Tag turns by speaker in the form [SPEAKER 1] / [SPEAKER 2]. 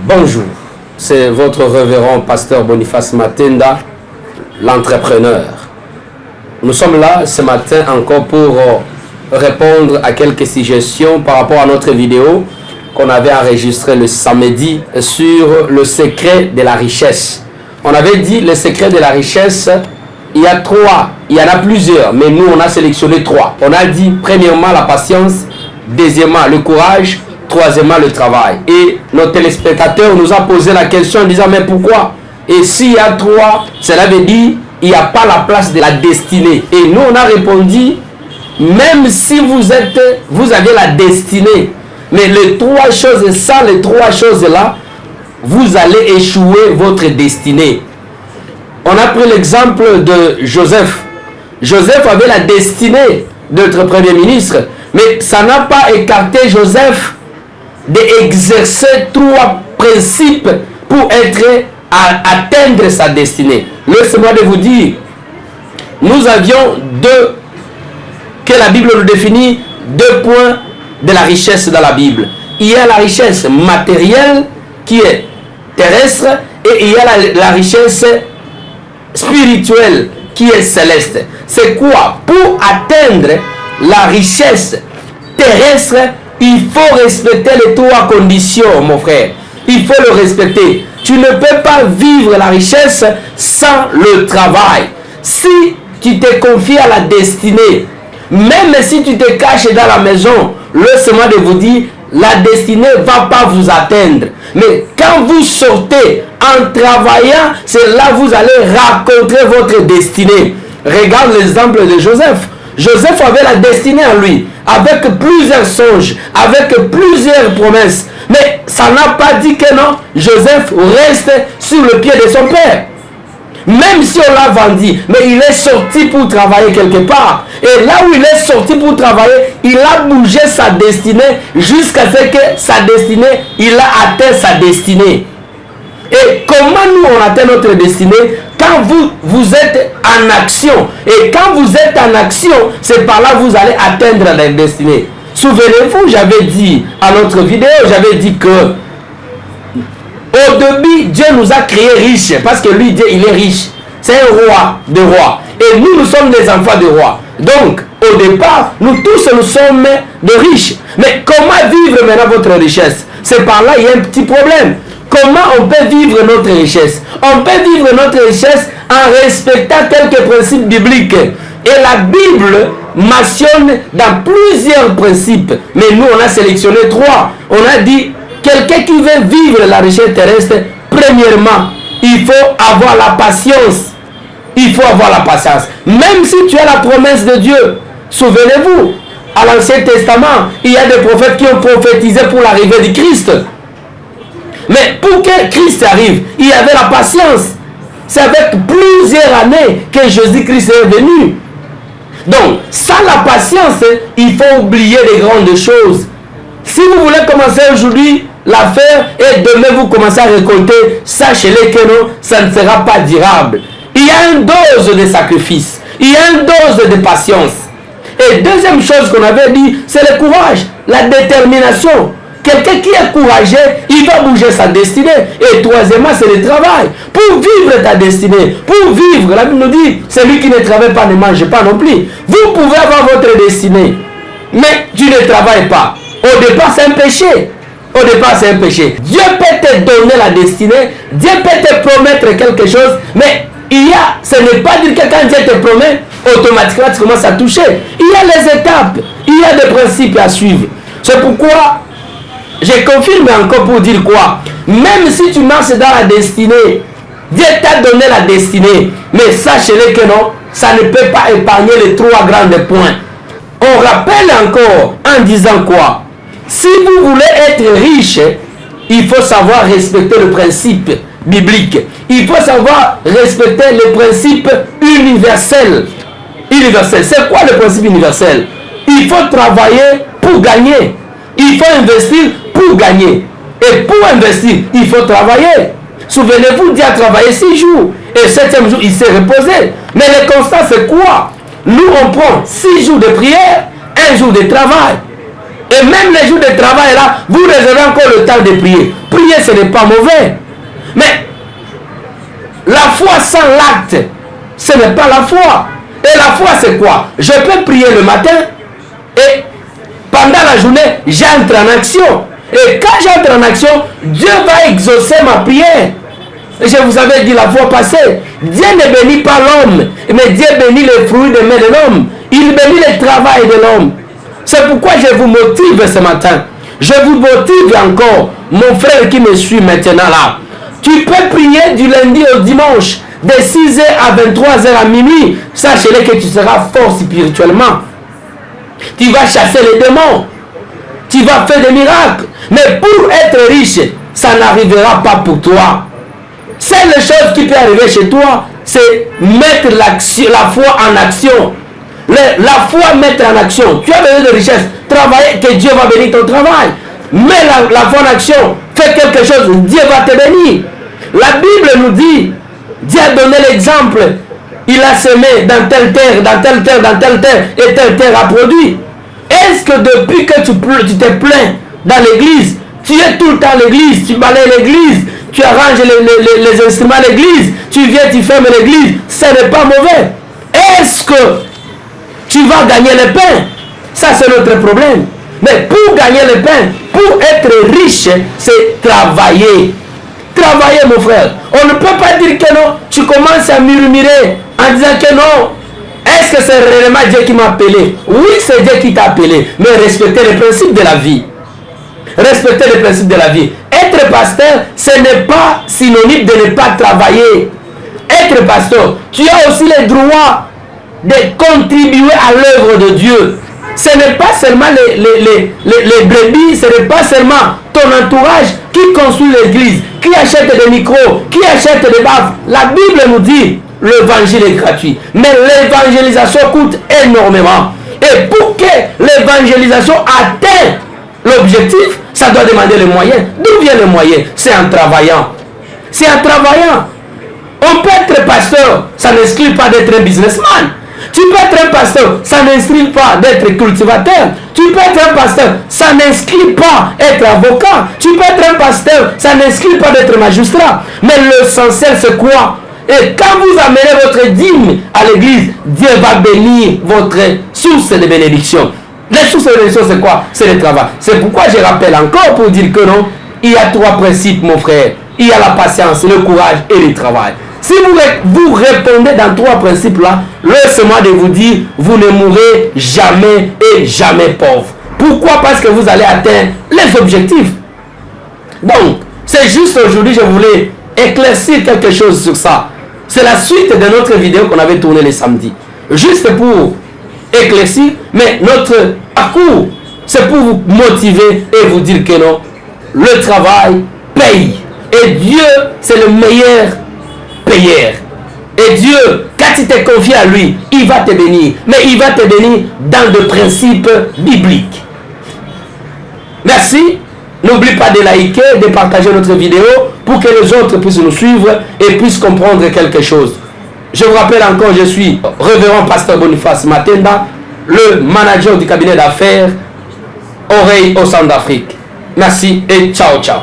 [SPEAKER 1] Bonjour, c'est votre révérend pasteur Boniface Matenda, l'entrepreneur. Nous sommes là ce matin encore pour répondre à quelques suggestions par rapport à notre vidéo qu'on avait enregistrée le samedi sur le secret de la richesse. On avait dit le secret de la richesse, il y a trois, il y en a plusieurs, mais nous on a sélectionné trois. On a dit premièrement la patience, deuxièmement le courage, troisièmement le travail. Et nos téléspectateurs nous ont posé la question en disant mais pourquoi? Et s'il y a trois, cela veut dire il n'y a pas la place de la destinée. Et nous on a répondu même si vous avez la destinée, mais les trois choses, sans les trois choses là, vous allez échouer votre destinée. On a pris l'exemple de Joseph. Joseph avait la destinée d'être premier ministre, mais ça n'a pas écarté Joseph d'exercer trois principes pour atteindre sa destinée. Laissez-moi de vous dire, nous avions que la Bible nous définit deux points de la richesse dans la Bible. Il y a la richesse matérielle qui est terrestre et il y a la richesse spirituelle qui est céleste. C'est quoi? Pour atteindre la richesse terrestre, il faut respecter les trois conditions, mon frère. Il faut le respecter. Tu ne peux pas vivre la richesse sans le travail. Si tu te confies à la destinée, même si tu te caches dans la maison, laissez-moi de vous dire, la destinée ne va pas vous atteindre. Mais quand vous sortez en travaillant, c'est là que vous allez rencontrer votre destinée. Regarde l'exemple de Joseph. Joseph avait la destinée en lui, avec plusieurs songes, avec plusieurs promesses. Mais ça n'a pas dit que non, Joseph reste sur le pied de son père. Même si on l'a vendu, mais il est sorti pour travailler quelque part. Et là où il est sorti pour travailler, il a bougé sa destinée jusqu'à ce que sa destinée, il a atteint sa destinée. Et comment nous on atteint notre destinée? Quand vous êtes en action. Et quand vous êtes en action, c'est par là que vous allez atteindre la destinée. Souvenez-vous, j'avais dit à notre vidéo, j'avais dit que au début, Dieu nous a créés riches. Parce que lui, Dieu, il est riche. C'est un roi de rois. Et nous, nous sommes des enfants de rois. Donc, au départ, nous tous, nous sommes de riches. Mais comment vivre maintenant votre richesse? C'est par là, il y a un petit problème. Comment on peut vivre notre richesse? On peut vivre notre richesse en respectant quelques principes bibliques. Et la Bible mentionne dans plusieurs principes. Mais nous, on a sélectionné trois. On a dit, quelqu'un qui veut vivre la richesse terrestre, premièrement, il faut avoir la patience. Il faut avoir la patience. Même si tu as la promesse de Dieu, souvenez-vous, à l'Ancien Testament, il y a des prophètes qui ont prophétisé pour l'arrivée du Christ. Mais pour que Christ arrive, il y avait la patience. C'est avec plusieurs années que Jésus-Christ est venu. Donc, sans la patience, il faut oublier les grandes choses. Si vous voulez commencer aujourd'hui l'affaire et demain vous commencez à récolter, sachez-le que non, ça ne sera pas durable. Il y a une dose de sacrifice. Il y a une dose de patience. Et deuxième chose qu'on avait dit, c'est le courage, la détermination. Quelqu'un qui est courageux, il va bouger sa destinée. Et troisièmement, c'est le travail. Pour vivre ta destinée, pour vivre, la Bible nous dit, celui qui ne travaille pas ne mange pas non plus. Vous pouvez avoir votre destinée, mais tu ne travailles pas. Au départ, c'est un péché. Au départ, c'est un péché. Dieu peut te donner la destinée, Dieu peut te promettre quelque chose, mais ce n'est pas dire que quand Dieu te promet, automatiquement tu commences à toucher. Il y a les étapes, il y a des principes à suivre. C'est pourquoi je confirme encore pour dire quoi? Même si tu marches dans la destinée, Dieu t'a donné la destinée, mais sachez-le que non, ça ne peut pas épargner les trois grands points. On rappelle encore en disant quoi? Si vous voulez être riche, il faut savoir respecter le principe biblique. Il faut savoir respecter le principe universel. Universel. C'est quoi le principe universel? Il faut travailler pour gagner. Il faut investir pour gagner. Et pour investir, il faut travailler. Souvenez-vous, Dieu a travaillé 6 jours. Et 7e jour, il s'est reposé. Mais le constat, c'est quoi? Nous, on prend 6 jours de prière, 1 jour de travail. Et même les jours de travail là, vous réservez encore le temps de prier. Prier, ce n'est pas mauvais. Mais la foi sans l'acte, ce n'est pas la foi. Et la foi, c'est quoi? Je peux prier le matin et pendant la journée, j'entre en action. Et quand j'entre en action, Dieu va exaucer ma prière. Et je vous avais dit la fois passée, Dieu ne bénit pas l'homme, mais Dieu bénit les fruits des mains de l'homme. Il bénit le travail de l'homme. C'est pourquoi je vous motive ce matin. Je vous motive encore, mon frère qui me suit maintenant là. Tu peux prier du lundi au dimanche, de 6h à 23h à minuit. Sache-le que tu seras fort spirituellement. Tu vas chasser les démons. Tu vas faire des miracles. Mais pour être riche, ça n'arrivera pas pour toi. Seule chose qui peut arriver chez toi, c'est mettre la foi en action. La foi mettre en action. Tu as besoin de richesse. Travailler, que Dieu va bénir ton travail. Mets la foi en action. Fais quelque chose, Dieu va te bénir. La Bible nous dit, Dieu a donné l'exemple. Il a semé dans telle terre, dans telle terre, dans telle terre, et telle terre a produit. Est-ce que depuis que tu te plains dans l'église, tu es tout le temps à l'église, tu balayes l'église, tu arranges les instruments de l'église, tu viens, tu fermes l'église, ce n'est pas mauvais. Est-ce que tu vas gagner le pain? Ça, c'est notre problème. Mais pour gagner le pain, pour être riche, c'est travailler. Travailler, mon frère. On ne peut pas dire que non. Tu commences à murmurer en disant que non. Est-ce que c'est réellement Dieu qui m'a appelé? Oui, c'est Dieu qui t'a appelé. Mais respectez les principes de la vie. Respectez les principes de la vie. Être pasteur, ce n'est pas synonyme de ne pas travailler. Être pasteur, tu as aussi le droit de contribuer à l'œuvre de Dieu. Ce n'est pas seulement les brebis, ce n'est pas seulement ton entourage qui construit l'église, qui achète des micros, qui achète des baffes. La Bible nous dit, l'évangile est gratuit. Mais l'évangélisation coûte énormément. Et pour que l'évangélisation atteigne l'objectif, ça doit demander les moyens. D'où viennent les moyens? C'est en travaillant. C'est en travaillant. On peut être pasteur, ça n'exclut pas d'être un businessman. Tu peux être un pasteur, ça n'inscrit pas d'être cultivateur. Tu peux être un pasteur, ça n'inscrit pas être avocat. Tu peux être un pasteur, ça n'inscrit pas d'être magistrat. Mais l'essentiel, c'est quoi? Et quand vous amenez votre dîme à l'église, Dieu va bénir votre source de bénédiction. Les sources de bénédiction, c'est quoi? C'est le travail. C'est pourquoi je rappelle encore pour dire que non, il y a trois principes, mon frère. Il y a la patience, le courage et le travail. Si vous répondez dans trois principes-là, laissez-moi de vous dire, vous ne mourrez jamais et jamais pauvre. Pourquoi? Parce que vous allez atteindre les objectifs. Donc, c'est juste aujourd'hui, je voulais éclaircir quelque chose sur ça. C'est la suite de notre vidéo qu'on avait tournée le samedi. Juste pour éclaircir, mais notre parcours, c'est pour vous motiver et vous dire que non, le travail paye. Et Dieu, c'est le meilleur payeur. Et Dieu, quand tu te confies à lui, il va te bénir. Mais il va te bénir dans des principes bibliques. Merci. N'oublie pas de liker, de partager notre vidéo pour que les autres puissent nous suivre et puissent comprendre quelque chose. Je vous rappelle encore, je suis révérend pasteur Boniface Matenda, le manager du cabinet d'affaires Oreille au Centre d'Afrique. Merci et ciao, ciao.